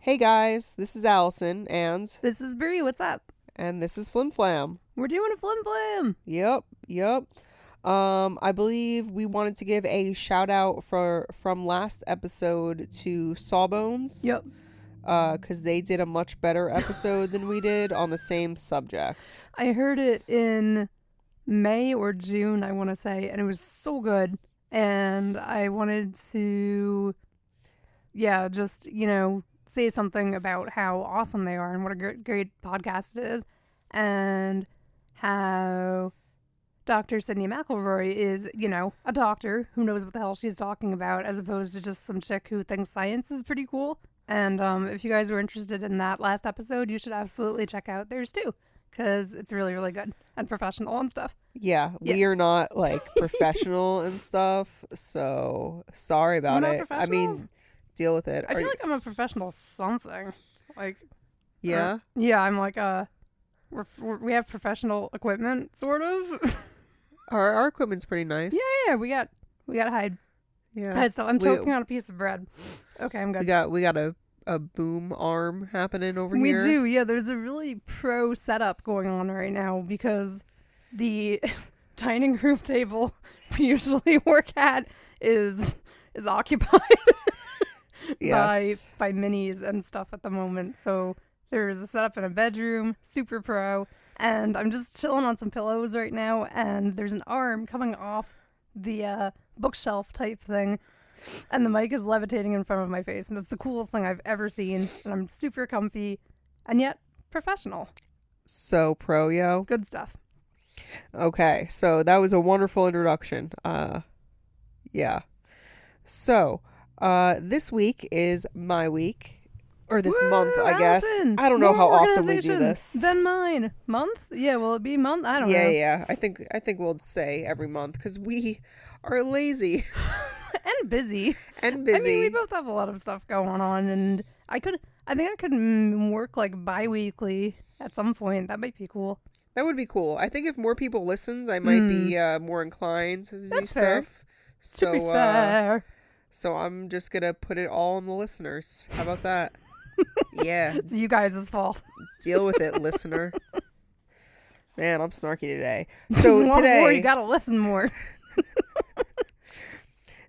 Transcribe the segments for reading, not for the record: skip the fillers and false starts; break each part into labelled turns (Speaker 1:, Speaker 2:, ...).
Speaker 1: Hey guys, this is Allison
Speaker 2: This is Brie. What's up?
Speaker 1: and this is FLIMFLAM.
Speaker 2: We're doing a flim.
Speaker 1: Yep. I believe we wanted to give a shout out from last episode to Sawbones.
Speaker 2: Yep.
Speaker 1: Because they did a much better episode than we did on the same subject.
Speaker 2: I heard it in May or June, I want to say, and it was so good. And I wanted to, just, say something about how awesome they are and what a great podcast it is. And how Dr. Sydney McElroy is, a doctor who knows what the hell she's talking about, as opposed to just some chick who thinks science is pretty cool. And if you guys were interested in that last episode, you should absolutely check out theirs too, because it's really, really good and professional and stuff.
Speaker 1: Yeah, we are not like professional and stuff, so sorry about it. I mean, deal with it.
Speaker 2: I feel like I'm a professional something. Like,
Speaker 1: yeah?
Speaker 2: I'm like, we have professional equipment, sort of.
Speaker 1: Our equipment's pretty nice.
Speaker 2: Yeah, we got hide.
Speaker 1: Yeah.
Speaker 2: So I'm choking on a piece of bread. Okay, I'm good.
Speaker 1: We got a boom arm happening over here.
Speaker 2: We do, yeah. There's a really pro setup going on right now because the dining room table we usually work at is occupied
Speaker 1: yes.
Speaker 2: by minis and stuff at the moment. So there's a setup in a bedroom, super pro, and I'm just chilling on some pillows right now, and there's an arm coming off the bookshelf type thing, and the mic is levitating in front of my face, and it's the coolest thing I've ever seen, and I'm super comfy and yet professional.
Speaker 1: So pro, yo.
Speaker 2: Good stuff.
Speaker 1: Okay, so that was a wonderful introduction. Yeah. So this week is my week, or this month, I guess.
Speaker 2: Allison,
Speaker 1: I don't know how often we do this.
Speaker 2: Then mine. Month? Yeah, will it be month? I don't know.
Speaker 1: Yeah. I think we'll say every month because we are lazy
Speaker 2: and busy.
Speaker 1: I mean,
Speaker 2: we both have a lot of stuff going on, and I think I could work like bi-weekly at some point. That might be cool.
Speaker 1: That would be cool. I think if more people listens, I might be more inclined to do
Speaker 2: fair.
Speaker 1: stuff. So
Speaker 2: to be fair.
Speaker 1: So I'm just gonna put it all on the listeners. How about that? Yeah.
Speaker 2: It's you guys' fault.
Speaker 1: Deal with it, listener. Man, I'm snarky today. So today,
Speaker 2: more, you gotta listen more.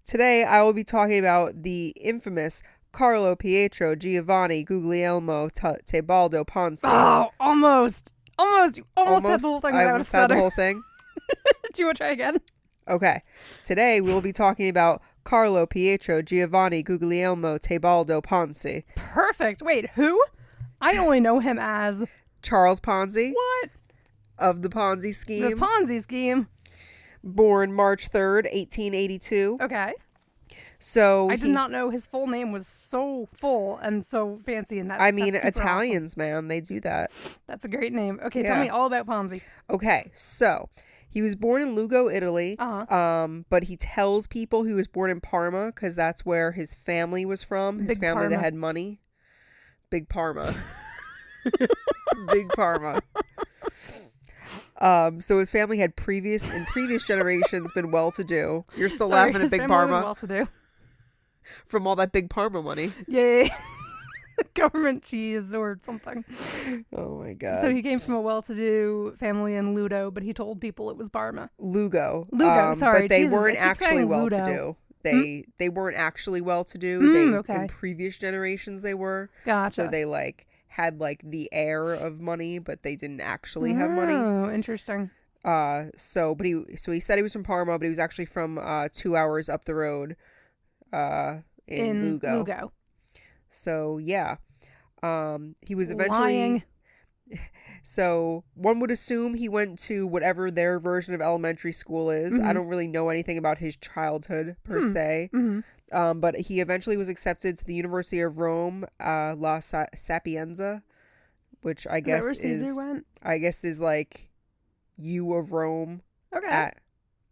Speaker 1: Today, I will be talking about the infamous Carlo Pietro Giovanni Guglielmo Tebaldo Ponzi.
Speaker 2: Oh, almost. You almost had the whole thing without a stutter.
Speaker 1: I had the whole thing.
Speaker 2: Do you want to try again?
Speaker 1: Okay. Today, we will be talking about Carlo Pietro Giovanni Guglielmo Tebaldo Ponzi.
Speaker 2: Perfect. Wait, who? I only know him as
Speaker 1: Charles Ponzi.
Speaker 2: What?
Speaker 1: Of the Ponzi scheme.
Speaker 2: The Ponzi scheme.
Speaker 1: Born March 3rd, 1882.
Speaker 2: Okay.
Speaker 1: So
Speaker 2: I did not know his full name was so full and so fancy. And
Speaker 1: I mean,
Speaker 2: Italians,
Speaker 1: awesome. Man, they do that.
Speaker 2: That's a great name. Okay, Tell me all about Ponzi.
Speaker 1: Okay, so he was born in Lugo, Italy. But he tells people he was born in Parma because that's where his family was from. His family that had money. Big Parma. Big Parma. So his family had in previous generations been well-to-do. You're still laughing at Big Parma.
Speaker 2: Was well-to-do.
Speaker 1: From all that Big Parma money.
Speaker 2: Yeah. Government cheese or something.
Speaker 1: Oh my god.
Speaker 2: So he came from a well-to-do family in Ludo, but he told people it was Parma.
Speaker 1: Lugo,
Speaker 2: sorry.
Speaker 1: But they weren't actually well-to-do. They weren't actually well-to-do. In previous generations they were.
Speaker 2: Gotcha.
Speaker 1: So they had the air of money, but they didn't actually have money.
Speaker 2: Oh, interesting.
Speaker 1: So he said he was from Parma, but he was actually from 2 hours up the road in Lugo. So yeah. He was eventually
Speaker 2: lying.
Speaker 1: So one would assume he went to whatever their version of elementary school is. I don't really know anything about his childhood per se. But he eventually was accepted to the University of Rome, La Sapienza, which I guess is like U of Rome at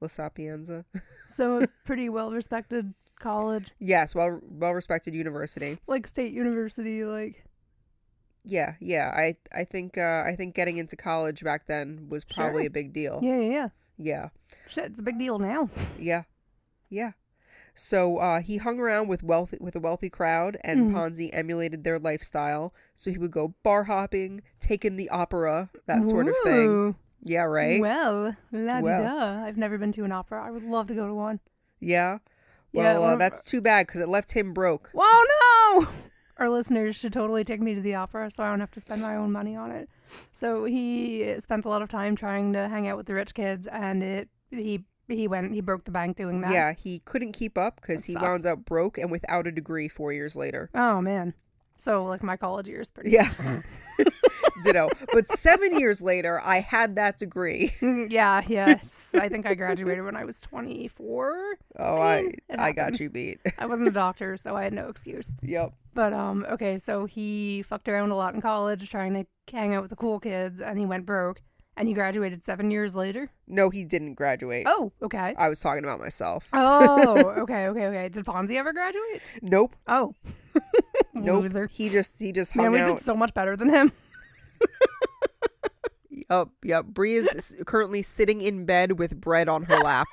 Speaker 1: La Sapienza.
Speaker 2: So a pretty well-respected college.
Speaker 1: Yes, well-respected university.
Speaker 2: Like state university, like.
Speaker 1: Yeah. I think getting into college back then was probably a big deal.
Speaker 2: Yeah.
Speaker 1: Yeah.
Speaker 2: Shit, it's a big deal now.
Speaker 1: Yeah. So he hung around with a wealthy crowd, and Ponzi emulated their lifestyle. So he would go bar hopping, take in the opera, that sort of thing.
Speaker 2: Ooh.
Speaker 1: Yeah, right?
Speaker 2: Well,
Speaker 1: Well.
Speaker 2: la-di-da. I've never been to an opera. I would love to go to one.
Speaker 1: Yeah?
Speaker 2: Yeah,
Speaker 1: Well, that's too bad because it left him broke.
Speaker 2: Whoa, no! Our listeners should totally take me to the opera so I don't have to spend my own money on it. So he spent a lot of time trying to hang out with the rich kids, and he broke the bank doing that.
Speaker 1: Yeah, he couldn't keep up because he wound up broke and without a degree 4 years later.
Speaker 2: Oh, man. So, like, my college years pretty
Speaker 1: Yeah.
Speaker 2: much.
Speaker 1: Ditto. But 7 years later, I had that degree.
Speaker 2: Yeah. I think I graduated when I was 24.
Speaker 1: Oh, I got you beat.
Speaker 2: I wasn't a doctor, so I had no excuse.
Speaker 1: Yep.
Speaker 2: But, okay, so he fucked around a lot in college trying to hang out with the cool kids, and he went broke. And he graduated 7 years later?
Speaker 1: No, he didn't graduate.
Speaker 2: Oh, okay.
Speaker 1: I was talking about myself.
Speaker 2: Oh, okay. Did Ponzi ever graduate?
Speaker 1: Nope.
Speaker 2: Oh.
Speaker 1: Nope.
Speaker 2: Loser.
Speaker 1: He just hung
Speaker 2: Man, we
Speaker 1: out.
Speaker 2: did so much better than him.
Speaker 1: Yep. Brie is currently sitting in bed with bread on her lap.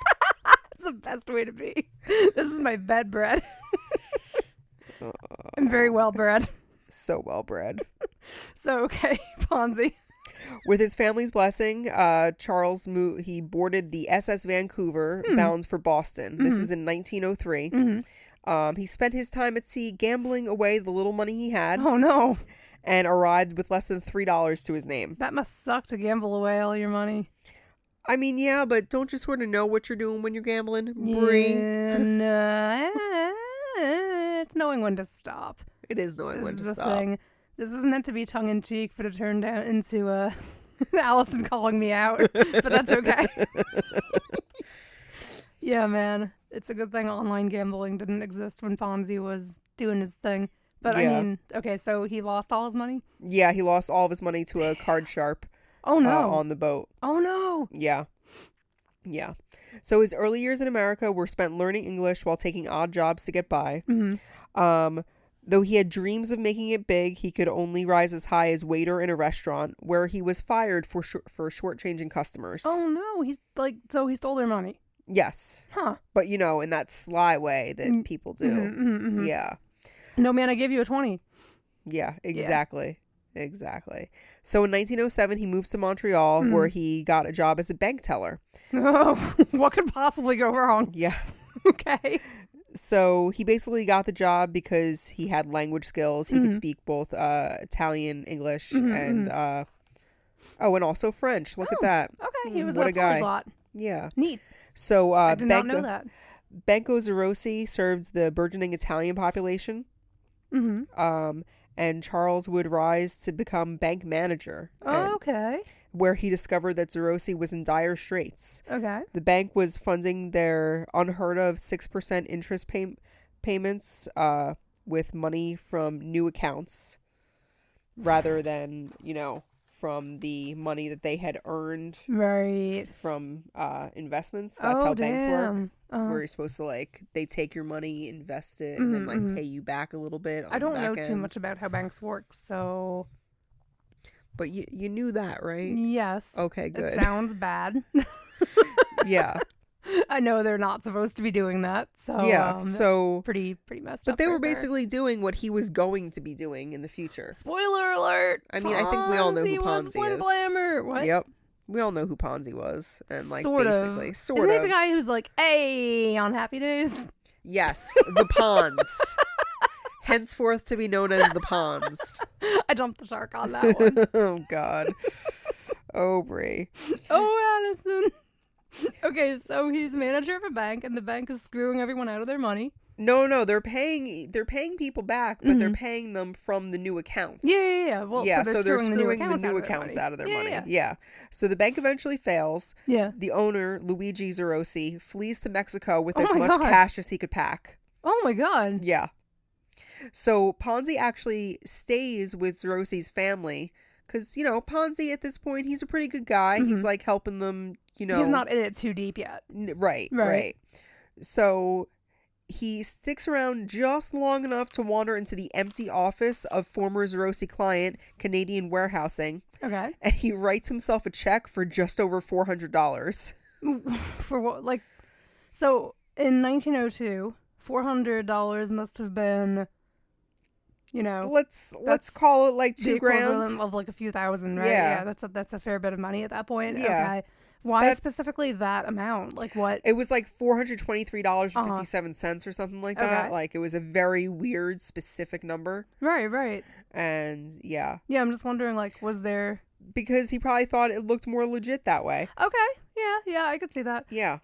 Speaker 2: That's the best way to be. This is my bed bread. I'm very well bred.
Speaker 1: So well bred.
Speaker 2: So, okay, Ponzi.
Speaker 1: With his family's blessing, Charles he boarded the SS Vancouver bound for Boston. This is in 1903. He spent his time at sea gambling away the little money he had.
Speaker 2: Oh, no.
Speaker 1: And arrived with less than $3 to his name.
Speaker 2: That must suck to gamble away all your money.
Speaker 1: I mean, yeah, but don't you sort of know what you're doing when you're gambling, Brie?
Speaker 2: Yeah, it's knowing when to stop.
Speaker 1: It is knowing when to
Speaker 2: the
Speaker 1: stop.
Speaker 2: Thing. This was meant to be tongue-in-cheek, but it turned out into Allison calling me out. But that's okay. Yeah, man. It's a good thing online gambling didn't exist when Ponzi was doing his thing. But yeah. I mean, okay, so he lost all his money?
Speaker 1: Yeah, he lost all of his money to a card sharp.
Speaker 2: Oh, no.
Speaker 1: On the boat.
Speaker 2: Oh, no.
Speaker 1: Yeah. So his early years in America were spent learning English while taking odd jobs to get by. Though he had dreams of making it big, he could only rise as high as waiter in a restaurant, where he was fired for shortchanging customers.
Speaker 2: Oh, no. So he stole their money.
Speaker 1: Yes.
Speaker 2: Huh.
Speaker 1: But, in that sly way that people do. Yeah.
Speaker 2: No, man, I gave you a 20.
Speaker 1: Yeah, exactly. Yeah. Exactly. So in 1907, he moves to Montreal, where he got a job as a bank teller.
Speaker 2: Oh, what could possibly go wrong?
Speaker 1: Yeah.
Speaker 2: Okay.
Speaker 1: So he basically got the job because he had language skills. He could speak both Italian, English, and and also French. Look at that.
Speaker 2: Okay, he was a polyglot.
Speaker 1: Yeah.
Speaker 2: Neat.
Speaker 1: So
Speaker 2: I did not know that.
Speaker 1: Banco Zerosi served the burgeoning Italian population. And Charles would rise to become bank manager.
Speaker 2: Oh, okay.
Speaker 1: Where he discovered that Zerosi was in dire straits.
Speaker 2: Okay.
Speaker 1: The bank was funding their unheard of 6% interest payments with money from new accounts rather than, from the money that they had earned from investments. That's how banks work. Where you're supposed to they take your money, invest it, and then pay you back a little bit on
Speaker 2: I don't
Speaker 1: the back
Speaker 2: know
Speaker 1: end.
Speaker 2: too much about how banks work, so...
Speaker 1: But you knew that, right?
Speaker 2: Yes.
Speaker 1: Okay, good.
Speaker 2: It sounds bad.
Speaker 1: Yeah.
Speaker 2: I know they're not supposed to be doing that, so
Speaker 1: yeah, so
Speaker 2: pretty messed
Speaker 1: up. But they were
Speaker 2: there.
Speaker 1: basically doing what he was going to be doing in the future.
Speaker 2: Spoiler alert!
Speaker 1: I mean, I think we all know who Ponzi is.
Speaker 2: FLIMFLAMmer. What?
Speaker 1: Yep, we all know who Ponzi was, and
Speaker 2: sort
Speaker 1: basically,
Speaker 2: of.
Speaker 1: Sort
Speaker 2: Isn't
Speaker 1: of.
Speaker 2: he the guy who's like, "Hey, on happy days"?
Speaker 1: Yes, the Pons. Henceforth to be known as the Pons.
Speaker 2: I jumped the shark on that one.
Speaker 1: Oh God. Oh Brie.
Speaker 2: Oh Allison. Okay, so he's manager of a bank, and the bank is screwing everyone out of their money.
Speaker 1: No, they're paying people back, but they're paying them from the new accounts.
Speaker 2: Yeah. Well,
Speaker 1: yeah,
Speaker 2: so they're screwing the new
Speaker 1: accounts out of their money.
Speaker 2: Yeah.
Speaker 1: So the bank eventually fails.
Speaker 2: Yeah.
Speaker 1: The owner, Luigi Zerosi, flees to Mexico with as much cash as he could pack.
Speaker 2: Oh my God.
Speaker 1: Yeah. So Ponzi actually stays with Zerosi's family because, Ponzi at this point, he's a pretty good guy. He's helping them, He's
Speaker 2: not in it too deep yet.
Speaker 1: Right. So he sticks around just long enough to wander into the empty office of former Zerosi client, Canadian Warehousing.
Speaker 2: Okay.
Speaker 1: And he writes himself a check for just over $400.
Speaker 2: For what? So in 1902, $400 must have been, you know,
Speaker 1: let's
Speaker 2: that's
Speaker 1: call it like
Speaker 2: the
Speaker 1: $2,000.
Speaker 2: equivalent of like a few thousand, right?
Speaker 1: Yeah.
Speaker 2: Yeah, that's a fair bit of money at that point.
Speaker 1: Yeah.
Speaker 2: Okay. Why
Speaker 1: That's-
Speaker 2: specifically that amount? Like what?
Speaker 1: It was like $423.57 or something like that.
Speaker 2: Okay.
Speaker 1: Like it was a very weird specific number.
Speaker 2: Right.
Speaker 1: And yeah,
Speaker 2: Yeah, I'm just wondering, like, was there...
Speaker 1: because he probably thought it looked more legit that way.
Speaker 2: Okay. Yeah, I could see that.
Speaker 1: Yeah.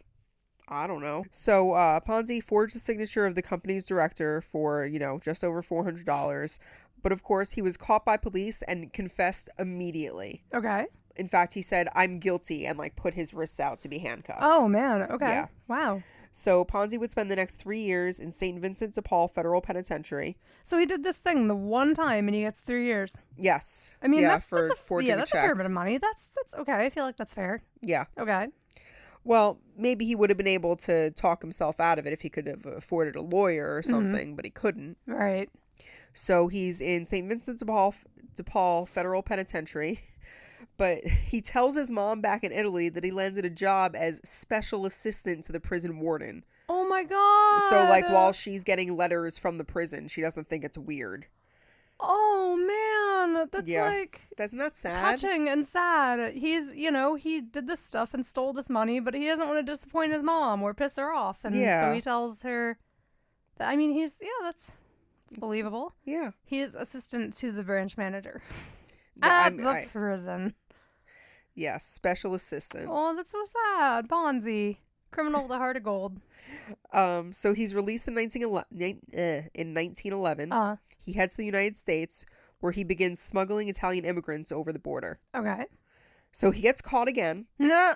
Speaker 1: I don't know. So Ponzi forged the signature of the company's director for, just over $400. But of course, he was caught by police and confessed immediately.
Speaker 2: Okay.
Speaker 1: In fact, he said, "I'm guilty," and like put his wrists out to be handcuffed.
Speaker 2: Oh, man. Okay.
Speaker 1: Yeah.
Speaker 2: Wow.
Speaker 1: So Ponzi would spend the next 3 years in St. Vincent de Paul Federal Penitentiary.
Speaker 2: So he did this thing the one time and he gets 3 years.
Speaker 1: Yes.
Speaker 2: I mean,
Speaker 1: yeah,
Speaker 2: that's
Speaker 1: for
Speaker 2: a
Speaker 1: forging a
Speaker 2: that's
Speaker 1: check.
Speaker 2: a fair bit of money. That's okay. I feel like that's fair.
Speaker 1: Yeah.
Speaker 2: Okay.
Speaker 1: Well, maybe he would have been able to talk himself out of it if he could have afforded a lawyer or something, but he couldn't.
Speaker 2: Right.
Speaker 1: So he's in St. Vincent de Paul Federal Penitentiary. But he tells his mom back in Italy that he landed a job as special assistant to the prison warden.
Speaker 2: Oh my god.
Speaker 1: So like while she's getting letters from the prison, she doesn't think it's weird.
Speaker 2: Oh man, that's like
Speaker 1: Isn't that sad?
Speaker 2: touching and sad. He's, he did this stuff and stole this money, but he doesn't want to disappoint his mom or piss her off, and so he tells her that, I mean, that's believable.
Speaker 1: Yeah.
Speaker 2: He is assistant to the branch manager
Speaker 1: Yeah,
Speaker 2: at the prison.
Speaker 1: Yeah, special assistant.
Speaker 2: Oh, that's so sad. Bonzi, criminal with a heart of gold.
Speaker 1: So he's released in 1911. He heads to the United States, where he begins smuggling Italian immigrants over the border.
Speaker 2: Okay.
Speaker 1: So he gets caught again.
Speaker 2: No.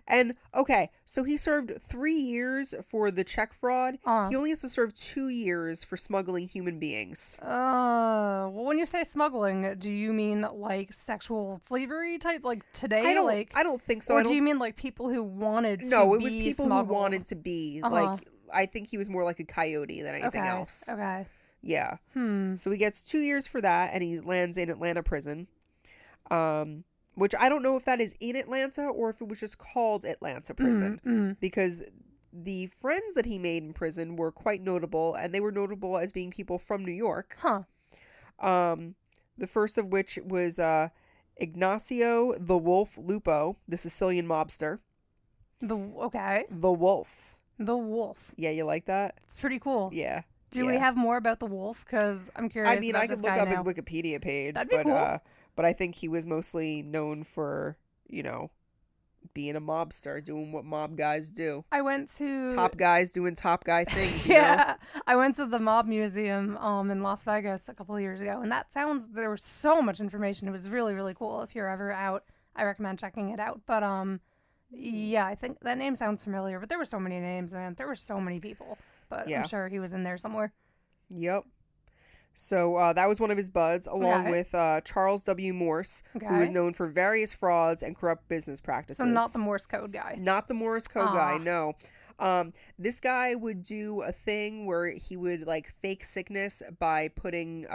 Speaker 1: And, okay, so he served 3 years for the check fraud. He only has to serve 2 years for smuggling human beings.
Speaker 2: Well, when you say smuggling, do you mean like sexual slavery type, like today?
Speaker 1: I don't think so.
Speaker 2: Or do you mean like people who wanted to
Speaker 1: No, it
Speaker 2: be
Speaker 1: was people
Speaker 2: smuggled?
Speaker 1: who wanted to be. Like, I think he was more like a coyote than anything else.
Speaker 2: Okay.
Speaker 1: Yeah. So he gets 2 years for that, and he lands in Atlanta prison. Which I don't know if that is in Atlanta or if it was just called Atlanta prison. Because the friends that he made in prison were quite notable, and they were notable as being people from New York. The first of which was Ignacio the Wolf Lupo, the Sicilian mobster. The Wolf.
Speaker 2: The Wolf.
Speaker 1: Yeah, you like that?
Speaker 2: It's pretty cool.
Speaker 1: Yeah.
Speaker 2: Do we have more about the Wolf? Because I'm curious.
Speaker 1: I mean, I could look up his Wikipedia page.
Speaker 2: That'd be cool.
Speaker 1: But I think he was mostly known for, being a mobster, doing what mob guys do.
Speaker 2: I went to...
Speaker 1: Top guys doing top guy things,
Speaker 2: Yeah. I went to the Mob Museum in Las Vegas a couple of years ago, and there was so much information. It was really, really cool. If you're ever out, I recommend checking it out. But, yeah, I think that name sounds familiar, but there were so many names, man. There were so many people. But yeah. I'm sure he was in there somewhere.
Speaker 1: Yep. So that was one of his buds, along with Charles W. Morse, who was known for various frauds and corrupt business practices.
Speaker 2: So not the Morse code guy.
Speaker 1: Not the Morse code guy, no. This guy would do a thing where he would fake sickness by putting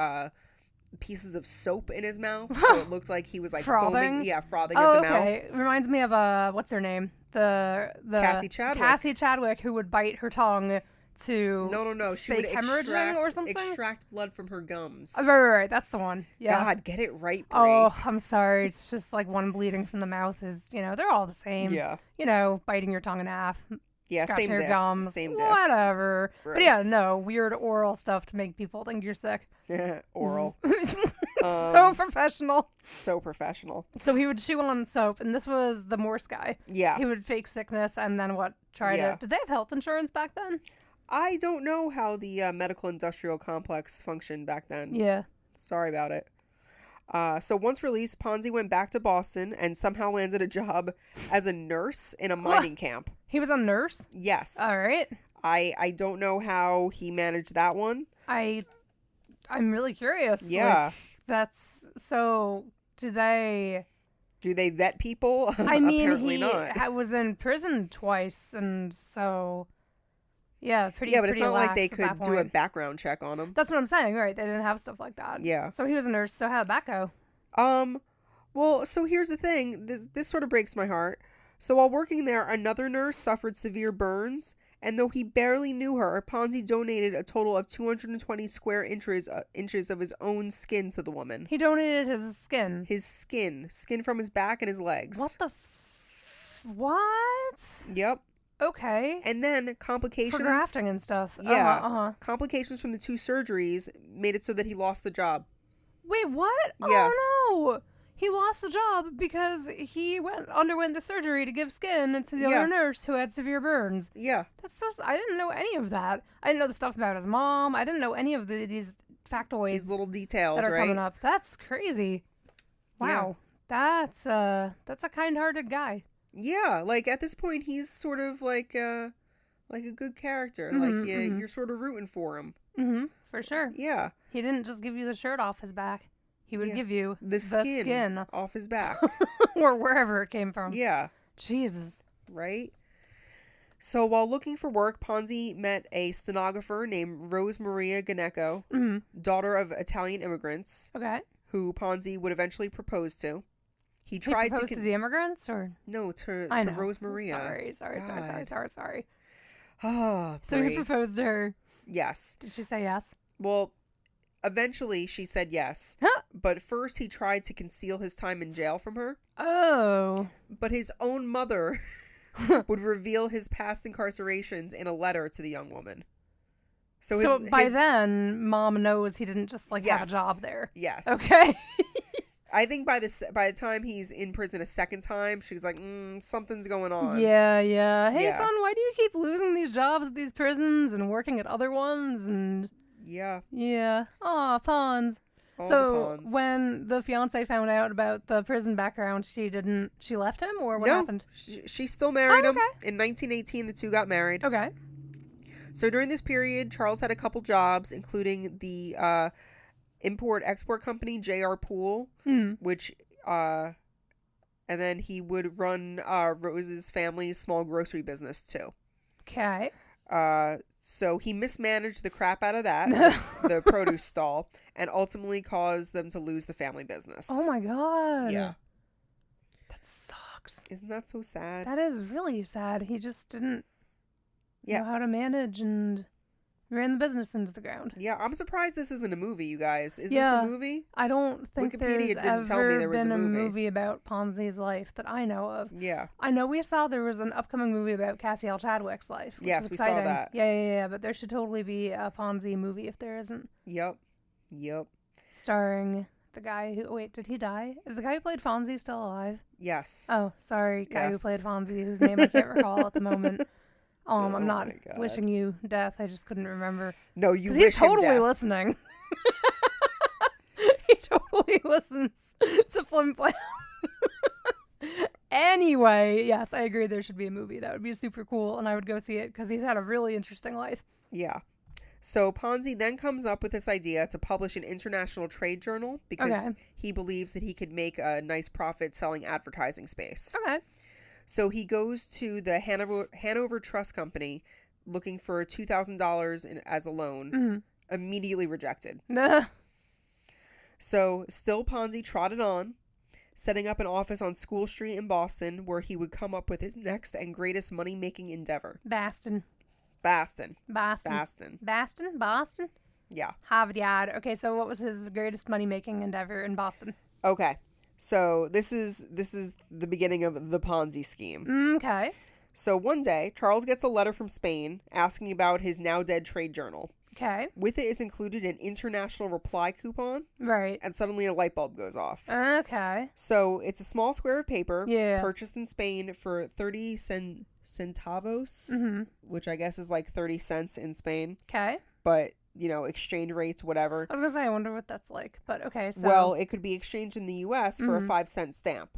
Speaker 1: pieces of soap in his mouth, so it looked like he was
Speaker 2: frothing.
Speaker 1: Foaming, frothing at the mouth.
Speaker 2: It reminds me of what's her name? The
Speaker 1: Cassie Chadwick.
Speaker 2: Cassie Chadwick, who would bite her tongue to
Speaker 1: no. She would extract blood from her gums.
Speaker 2: Right. That's the one. Yeah.
Speaker 1: God, get it right, Brie.
Speaker 2: Oh, I'm sorry. It's just one bleeding from the mouth is, they're all the same.
Speaker 1: Yeah.
Speaker 2: Biting your tongue in half.
Speaker 1: Yeah, same
Speaker 2: your
Speaker 1: diff.
Speaker 2: Gums,
Speaker 1: same diff.
Speaker 2: Whatever.
Speaker 1: Gross.
Speaker 2: But yeah, no, weird oral stuff to make people think you're sick.
Speaker 1: Oral.
Speaker 2: So professional.
Speaker 1: So professional.
Speaker 2: So he would chew on soap, and this was the Morse guy.
Speaker 1: Yeah.
Speaker 2: He would fake sickness and then did they have health insurance back then?
Speaker 1: I don't know how the medical industrial complex functioned back then.
Speaker 2: Yeah.
Speaker 1: Sorry about it. So once released, Ponzi went back to Boston and somehow landed a job as a nurse in a mining camp.
Speaker 2: He was a nurse?
Speaker 1: Yes.
Speaker 2: All right.
Speaker 1: I don't know how he managed that one.
Speaker 2: I'm really curious.
Speaker 1: Yeah.
Speaker 2: That's so. Do they
Speaker 1: vet people?
Speaker 2: I mean,
Speaker 1: apparently not.
Speaker 2: He was in prison twice, and so. Yeah, pretty.
Speaker 1: Yeah, but it's not like they
Speaker 2: lax at
Speaker 1: could
Speaker 2: that
Speaker 1: do a
Speaker 2: point.
Speaker 1: background check on him.
Speaker 2: That's what I'm saying, right? They didn't have stuff like that.
Speaker 1: Yeah.
Speaker 2: So he was a nurse. So how'd that go?
Speaker 1: Well, so here's the thing. This sort of breaks my heart. So while working there, another nurse suffered severe burns, And though he barely knew her, Ponzi donated a total of 220 square inches of his own skin to the woman.
Speaker 2: He donated his skin.
Speaker 1: His skin from his back and his legs.
Speaker 2: What the what?
Speaker 1: Yep.
Speaker 2: Okay.
Speaker 1: And then complications.
Speaker 2: For grafting and stuff.
Speaker 1: Yeah. Complications from the 2 surgeries made it so that he lost the job.
Speaker 2: Wait, what?
Speaker 1: Yeah.
Speaker 2: Oh, no. He lost the job because he underwent the surgery to give skin to the other nurse who had severe burns.
Speaker 1: Yeah.
Speaker 2: That's so... I didn't know any of that. I didn't know the stuff about his mom. I didn't know any of these factoids.
Speaker 1: These little details,
Speaker 2: that are
Speaker 1: right?
Speaker 2: coming up. That's crazy. Wow. Yeah. That's a kind-hearted guy.
Speaker 1: Yeah, like at this point he's sort of like a good character. You're sort of rooting for him.
Speaker 2: Mm-hmm. For sure.
Speaker 1: Yeah.
Speaker 2: He didn't just give you the shirt off his back. He would give you
Speaker 1: the skin off his back.
Speaker 2: Or wherever it came from.
Speaker 1: Yeah.
Speaker 2: Jesus.
Speaker 1: Right? So while looking for work, Ponzi met a stenographer named Rose Maria Ganecco, daughter of Italian immigrants.
Speaker 2: Okay.
Speaker 1: Who Ponzi would eventually propose to. He
Speaker 2: proposed to the immigrants, or
Speaker 1: no, to Rose Maria.
Speaker 2: Sorry.
Speaker 1: Oh,
Speaker 2: so he proposed to her.
Speaker 1: Yes.
Speaker 2: Did she say yes?
Speaker 1: Well, eventually she said yes.
Speaker 2: Huh?
Speaker 1: But first he tried to conceal his time in jail from her.
Speaker 2: Oh.
Speaker 1: But his own mother would reveal his past incarcerations in a letter to the young woman.
Speaker 2: So by then, Mom knows he didn't just have a job there.
Speaker 1: Yes.
Speaker 2: Okay.
Speaker 1: I think by the time he's in prison a second time, she's like, something's going on.
Speaker 2: Yeah. Hey, son, why do you keep losing these jobs at these prisons and working at other ones? And
Speaker 1: yeah.
Speaker 2: Aw, pawns. So when the fiance found out about the prison background, she left him, or what happened?
Speaker 1: She still married him. In 1918, the two got married.
Speaker 2: Okay.
Speaker 1: So during this period, Charles had a couple jobs, including the import-export company, J.R. Poole, which, and then he would run Rose's family's small grocery business, too.
Speaker 2: Okay.
Speaker 1: So he mismanaged the crap out of that, the produce stall, and ultimately caused them to lose the family business.
Speaker 2: Oh, my God.
Speaker 1: Yeah.
Speaker 2: That sucks.
Speaker 1: Isn't that so sad?
Speaker 2: That is really sad. He just didn't know how to manage and ran the business into the ground.
Speaker 1: Yeah, I'm surprised this isn't a movie, you guys. Is this a movie?
Speaker 2: I don't think
Speaker 1: Wikipedia
Speaker 2: there's
Speaker 1: didn't tell me there
Speaker 2: ever
Speaker 1: was
Speaker 2: been
Speaker 1: a
Speaker 2: movie about Ponzi's life that I know of.
Speaker 1: Yeah.
Speaker 2: I know we saw there was an upcoming movie about Cassie L. Chadwick's life.
Speaker 1: Yes, we saw that.
Speaker 2: Yeah, but there should totally be a Ponzi movie if there isn't.
Speaker 1: Yep.
Speaker 2: Starring the guy who... Wait, did he die? Is the guy who played Fonzie still alive?
Speaker 1: Yes.
Speaker 2: Oh, sorry. Guy who played Fonzie, whose name I can't recall at the moment. I'm not wishing you death. I just couldn't remember.
Speaker 1: No, you wish
Speaker 2: he's
Speaker 1: him
Speaker 2: totally
Speaker 1: death.
Speaker 2: Listening. He totally listens to FLIMFLAM. Anyway, yes, I agree there should be a movie. That would be super cool, and I would go see it because he's had a really interesting life.
Speaker 1: Yeah. So Ponzi then comes up with this idea to publish an international trade journal because he believes that he could make a nice profit selling advertising space.
Speaker 2: Okay.
Speaker 1: So he goes to the Hanover Trust Company looking for $2,000 as a loan. Immediately rejected. So still Ponzi trotted on, setting up an office on School Street in Boston where he would come up with his next and greatest money-making endeavor.
Speaker 2: Boston.
Speaker 1: Yeah.
Speaker 2: Harvard Yard. Okay, so what was his greatest money-making endeavor in Boston?
Speaker 1: Okay. So this is the beginning of the Ponzi scheme.
Speaker 2: Okay.
Speaker 1: So one day, Charles gets a letter from Spain asking about his now dead trade journal.
Speaker 2: Okay.
Speaker 1: With it is included an international reply coupon.
Speaker 2: Right.
Speaker 1: And suddenly a light bulb goes off.
Speaker 2: Okay.
Speaker 1: So it's a small square of paper.
Speaker 2: Yeah.
Speaker 1: Purchased in Spain for 30 centavos, which I guess is like 30 cents in Spain.
Speaker 2: Okay.
Speaker 1: But, exchange rates, whatever.
Speaker 2: I was going to say, I wonder what that's like. But okay, so...
Speaker 1: Well, it could be exchanged in the U.S. for a 5-cent stamp.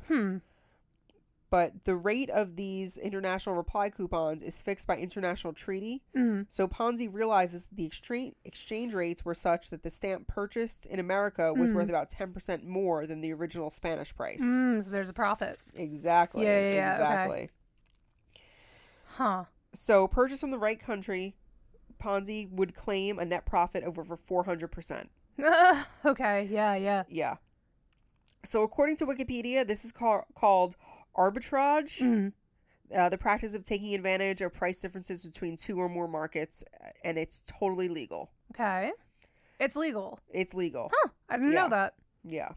Speaker 1: But the rate of these international reply coupons is fixed by international treaty. So Ponzi realizes the exchange rates were such that the stamp purchased in America was worth about 10% more than the original Spanish price.
Speaker 2: So there's a profit.
Speaker 1: Exactly.
Speaker 2: Yeah,
Speaker 1: exactly.
Speaker 2: Okay. Huh.
Speaker 1: So purchased from the right country, Ponzi would claim a net profit of over 400%.
Speaker 2: Okay. Yeah.
Speaker 1: Yeah. So according to Wikipedia, this is called arbitrage. The practice of taking advantage of price differences between two or more markets, and it's totally legal.
Speaker 2: Okay. It's legal.
Speaker 1: It's legal.
Speaker 2: Huh. I didn't know that.
Speaker 1: Yeah.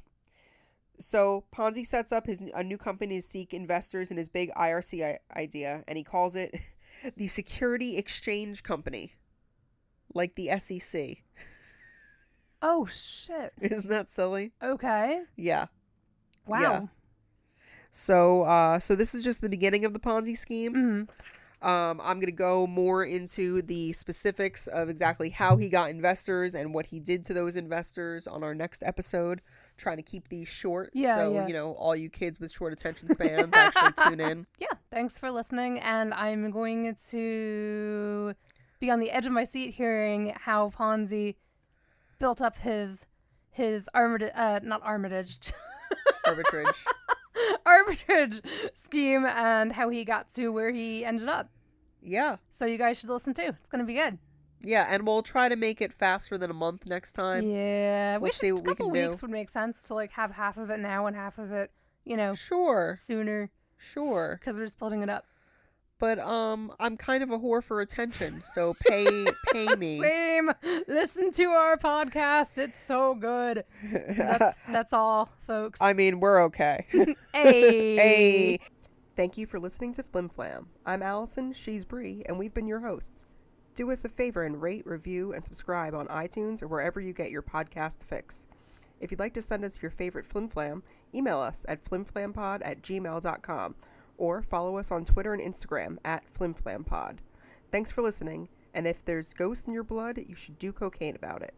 Speaker 1: So Ponzi sets up a new company to seek investors in his big IRC idea, and he calls it the Security Exchange Company, like the SEC.
Speaker 2: Oh, shit.
Speaker 1: Isn't that silly?
Speaker 2: Okay.
Speaker 1: Yeah.
Speaker 2: Wow.
Speaker 1: Yeah. So this is just the beginning of the Ponzi scheme.
Speaker 2: Mm-hmm.
Speaker 1: I'm going to go more into the specifics of exactly how he got investors and what he did to those investors on our next episode. Trying to keep these short.
Speaker 2: Yeah,
Speaker 1: so,
Speaker 2: yeah.
Speaker 1: you know, all you kids with short attention spans actually tune in.
Speaker 2: Yeah. Thanks for listening. And I'm going to be on the edge of my seat hearing how Ponzi built up his armitage scheme and how he got to where he ended up.
Speaker 1: Yeah.
Speaker 2: So you guys should listen too. It's going to be good.
Speaker 1: Yeah, and we'll try to make it faster than a month next time.
Speaker 2: Yeah.
Speaker 1: We'll see what we can do.
Speaker 2: A couple weeks would make sense to like have half of it now and half of it, you know,
Speaker 1: Sure.
Speaker 2: sooner.
Speaker 1: Sure.
Speaker 2: Because we're splitting it up.
Speaker 1: But I'm kind of a whore for attention, so pay me.
Speaker 2: Same. Listen to our podcast. It's so good. That's all, folks.
Speaker 1: I mean, we're okay.
Speaker 2: Hey.
Speaker 1: Hey. Thank you for listening to FLIMFLAM. I'm Allison, she's Brie, and we've been your hosts. Do us a favor and rate, review, and subscribe on iTunes or wherever you get your podcast fix. If you'd like to send us your favorite FLIMFLAM, email us at flimflampod@gmail.com. or follow us on Twitter and Instagram at FlimFlamPod. Thanks for listening, and if there's ghosts in your blood, you should do cocaine about it.